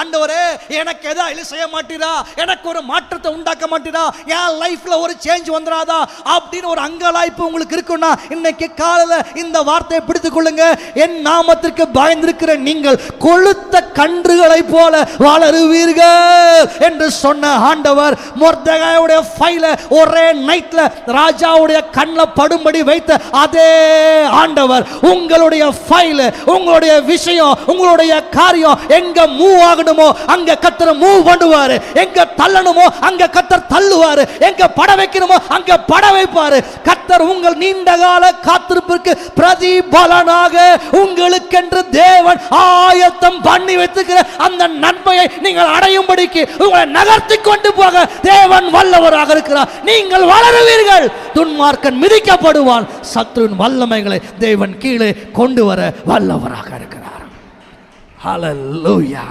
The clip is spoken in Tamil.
ஆண்டவரே எனக்கு எதாவது செய்ய மாட்டீரா, எனக்கு ஒரு மாற்றத்தை உண்டாக்க மாட்டீரா, என் லைஃப்ல ஒரு சேஞ்ச் வந்துடாதா அப்படின்னு ஒரு அங்கலாய்ப்பு உங்களுக்கு இருக்குன்னா இன்னைக்கு காலையில இந்த வார்த்தையை பிடித்துக் கொள்ளுங்க. என் நாமத்திற்கு பயந்திருக்கிற நீங்கள் கொழுத்த கன்றுகளை போல வளருவீர்கள் என்று சொன்ன ஆண்டவர் மொர்தெகாயுடைய ஃபைல ஒரே நைட்ல ராஜாவுடைய கண்ணில் படும்படி வைத்த அதே ஆண்டவர் உங்களுடைய ஃபைல், உங்களுடைய விஷயம், உங்களுடைய காரியம் எங்க மூவ் ஆகணுமோ அங்க கர்த்தர் மூவ் பண்ணுவாரு, எங்க தள்ளணுமோ அங்க கர்த்தர் தள்ளுவாரு, எங்க பட வைக்கணுமோ அங்க பட வைப்பாரு. கர்த்தர் உங்கள் நீண்ட கால காத்திருப்பிற்கு பிரதிபலனாக உங்களுக்கென்று தேவன் ஆயத்தம் பண்ணி வைத்திருக்கிற அந்த நன்மையை நீங்கள் அடையும்படிக்கு உங்களை நகர்த்தி கொண்டு போக தேவன் வல்லவராக இருக்கிறார். நீங்கள் வளருவீர்கள், துன்மார்க்கன் மிதிக்கப்படுவான், சத்துருவின் வல்லமைகளை தேவன் கீழே கொண்டு வர வல்லவராக இருக்கிறார். ஹல்லேலூயா.